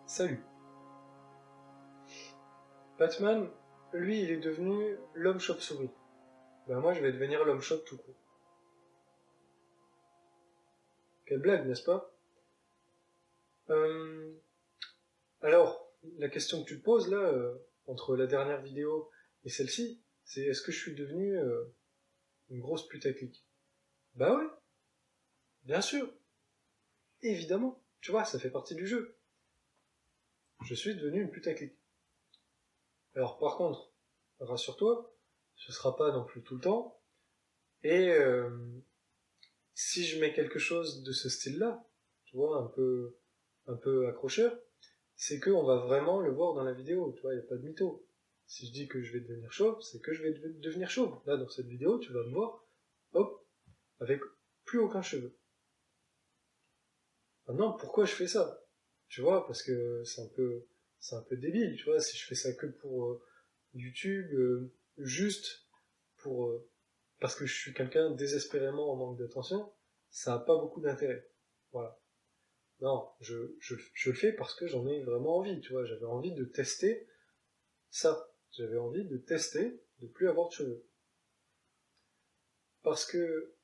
Salut. Batman, lui, il est devenu l'homme chauve-souris. Ben moi, je vais devenir l'homme chauve tout court. Quelle blague, n'est-ce pas? euh... Alors, la question que tu te poses là, entre la dernière vidéo et celle-ci, c'est est-ce que je suis devenu une grosse putaclic? Bah ouais, bien sûr, évidemment. Tu vois, ça fait partie du jeu. Je suis devenu une putaclic. Alors par contre, rassure-toi, ce sera pas non plus tout le temps. Et si je mets quelque chose de ce style-là, tu vois, un peu accrocheur, c'est qu'on va vraiment le voir dans la vidéo, tu vois, il n'y a pas de mytho. Si je dis que je vais devenir chauve, c'est que je vais devenir chauve. Là, dans cette vidéo, tu vas me voir, hop, avec plus aucun cheveu. Maintenant, pourquoi je fais ça? Tu vois, parce que c'est un peu débile, tu vois, si je fais ça que pour YouTube, juste pour, parce que je suis quelqu'un désespérément en manque d'attention, ça n'a pas beaucoup d'intérêt. Voilà. Non, je le fais parce que j'en ai vraiment envie, tu vois, j'avais envie de tester ça. J'avais envie de tester de plus avoir de cheveux. Parce que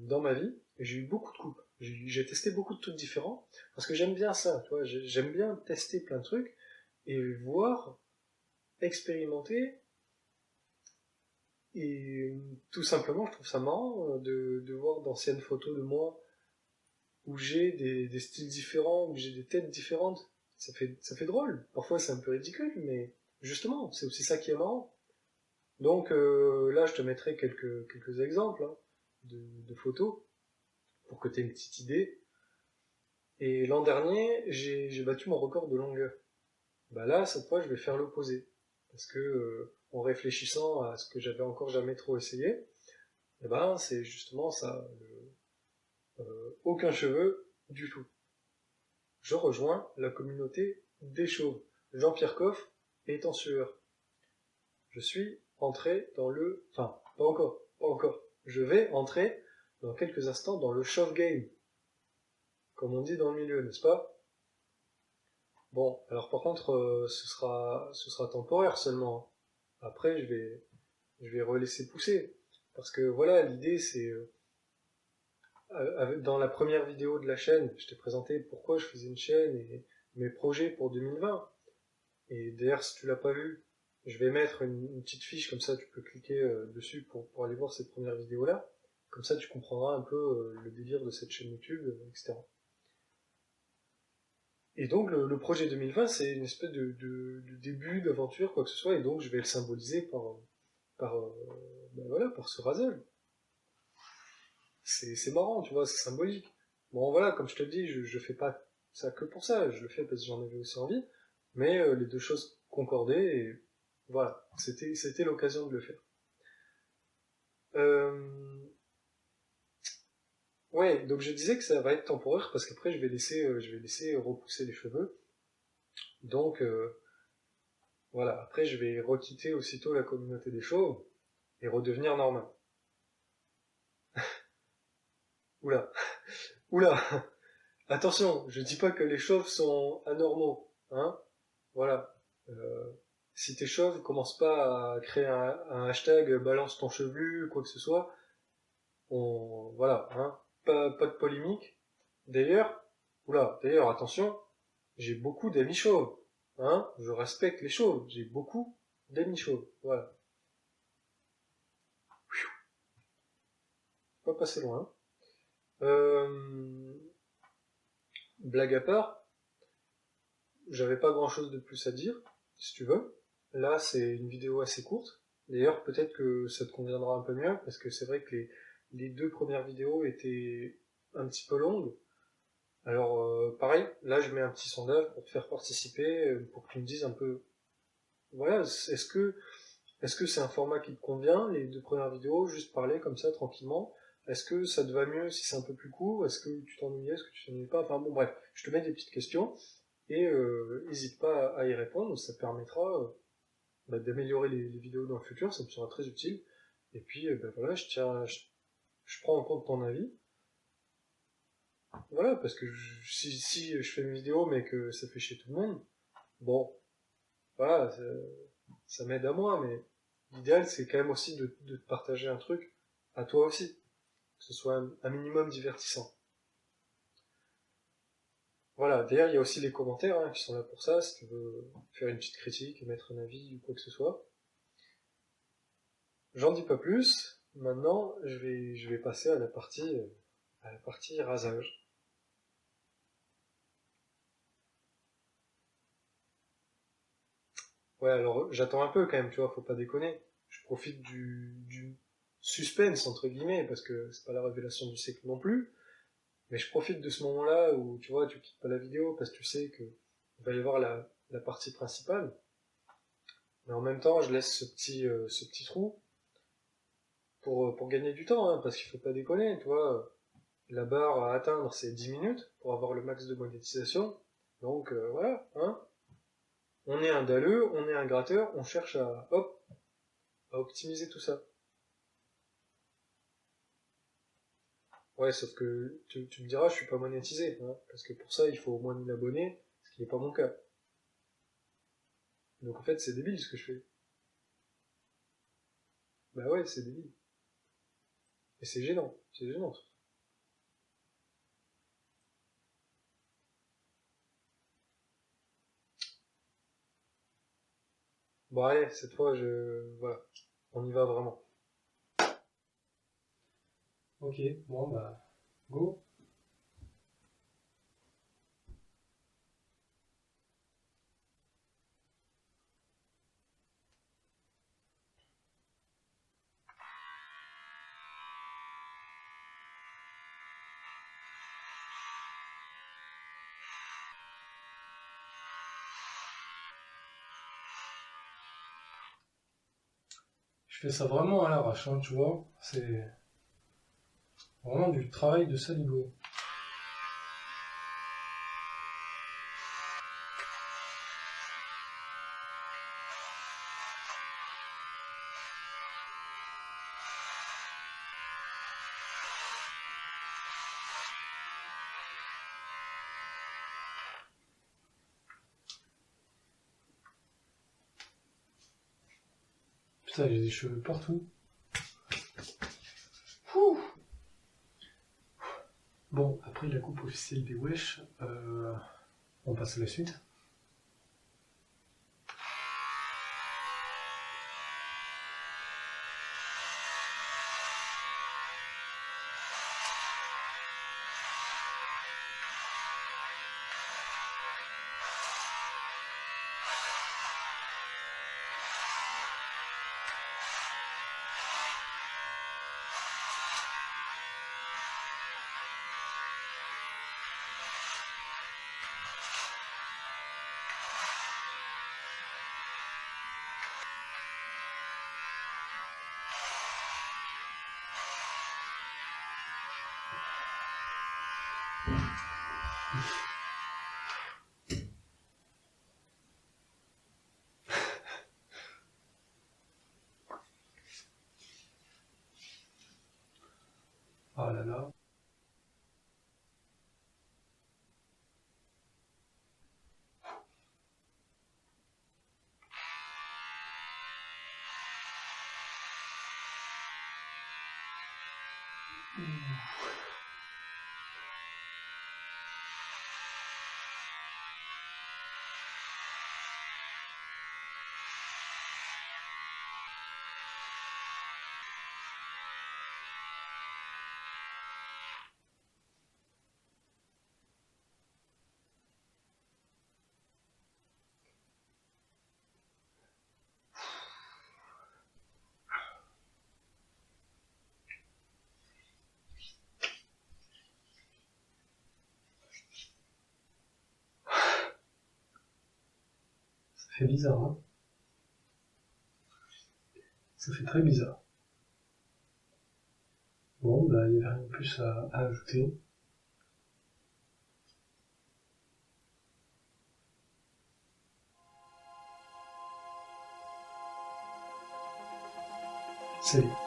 dans ma vie, j'ai eu beaucoup de coupes. J'ai testé beaucoup de trucs différents, parce que j'aime bien ça, tu vois, j'aime bien tester plein de trucs, et voir, expérimenter, et tout simplement, je trouve ça marrant de voir d'anciennes photos de moi où j'ai des styles différents, où j'ai des têtes différentes. Ça fait drôle. Parfois c'est un peu ridicule, mais justement, c'est aussi ça qui est marrant. Donc là, je te mettrai quelques exemples hein, de photos pour que tu aies une petite idée. Et l'an dernier, j'ai battu mon record de longueur. Bah là, cette fois, je vais faire l'opposé. Parce que en réfléchissant à ce que j'avais encore jamais trop essayé, eh ben, c'est justement ça, aucun cheveu du tout. Je rejoins la communauté des chauves. Jean-Pierre Coff est en sueur. Je suis entré dans le... Enfin, pas encore. Je vais entrer dans quelques instants dans le chauve game, comme on dit dans le milieu, n'est-ce pas? Bon, alors par contre, ce sera temporaire seulement. Après, je vais relaisser pousser. Parce que voilà, l'idée c'est... dans la première vidéo de la chaîne, je t'ai présenté pourquoi je faisais une chaîne et mes projets pour 2020. Et d'ailleurs, si tu l'as pas vu, je vais mettre une petite fiche, comme ça tu peux cliquer dessus pour aller voir cette première vidéo-là. Comme ça tu comprendras un peu le délire de cette chaîne YouTube, etc. Et donc le projet 2020, c'est une espèce de début d'aventure, quoi que ce soit, et donc je vais le symboliser par, ben voilà, par ce rasage. C'est marrant, tu vois, c'est symbolique. Bon voilà, comme je te le dis, je fais pas ça que pour ça, je le fais parce que j'en avais aussi envie, mais les deux choses concordaient, et voilà, c'était l'occasion de le faire. Euh, ouais, donc je disais que ça va être temporaire parce qu'après je vais laisser repousser les cheveux. Donc voilà, après je vais requitter aussitôt la communauté des chauves et redevenir normal. Oula, oula, attention, je dis pas que les chauves sont anormaux, hein. Voilà. Euh, si t'es chauve, commence pas à créer un hashtag balance ton chevelu, quoi que ce soit. Voilà, hein. Pas de polémique. D'ailleurs, oula, d'ailleurs, attention, j'ai beaucoup d'amis chauves. Hein, je respecte les chauves, j'ai beaucoup d'amis chauves. Voilà. Pas passer loin. Euh, blague à part, j'avais pas grand chose de plus à dire, si tu veux. Là, c'est une vidéo assez courte. D'ailleurs, peut-être que ça te conviendra un peu mieux, parce que c'est vrai que les deux premières vidéos étaient un petit peu longues. Alors, pareil, là, je mets un petit sondage pour te faire participer, pour que tu me dises un peu, voilà, est-ce que c'est un format qui te convient, les deux premières vidéos, juste parler comme ça, tranquillement? Est-ce que ça te va mieux si c'est un peu plus court? Est-ce que tu t'ennuies? Est-ce que tu t'ennuies pas? Enfin bon, bref, je te mets des petites questions, et n'hésite pas à y répondre, ça permettra bah, d'améliorer les vidéos dans le futur, ça me sera très utile. Et puis, bah, voilà, je prends en compte ton avis, Voilà, parce que si je fais une vidéo mais que ça fait chier tout le monde, bon, voilà, ça m'aide à moi, mais l'idéal c'est quand même aussi de te partager un truc à toi aussi, que ce soit un minimum divertissant. Voilà, d'ailleurs il y a aussi les commentaires hein, qui sont là pour ça, si tu veux faire une petite critique, mettre un avis ou quoi que ce soit. J'en dis pas plus, maintenant je vais passer à la partie rasage. Ouais, alors j'attends un peu quand même, tu vois, faut pas déconner. Je profite du suspense, entre guillemets, parce que c'est pas la révélation du siècle non plus, mais je profite de ce moment-là où, tu vois, tu quittes pas la vidéo parce que tu sais que il va y avoir la partie principale, mais en même temps, je laisse ce petit trou pour gagner du temps, hein, parce qu'il faut pas déconner, tu vois. La barre à atteindre, c'est 10 minutes pour avoir le max de monétisation, donc voilà, hein. On est un dalleux, on est un gratteur, on cherche à, hop, à optimiser tout ça. Ouais, sauf que tu me diras, je suis pas monétisé, hein, parce que pour ça, il faut au moins 1000 abonnés, ce qui n'est pas mon cas. Donc en fait, c'est débile ce que je fais. Bah ouais, c'est débile. Et c'est gênant. Bon allez, cette fois, voilà, on y va vraiment. Ok, bon bah, go. Je fais ça vraiment à l'arrache, hein, tu vois. C'est vraiment du travail de saligo. Putain, j'ai des cheveux partout. Ouh. Bon, après la coupe officielle des Wesh, on passe à la suite. Ah là là. Ça fait bizarre, hein. Ça fait très bizarre. Bon, bah, il n'y avait rien de plus à ajouter. Salut.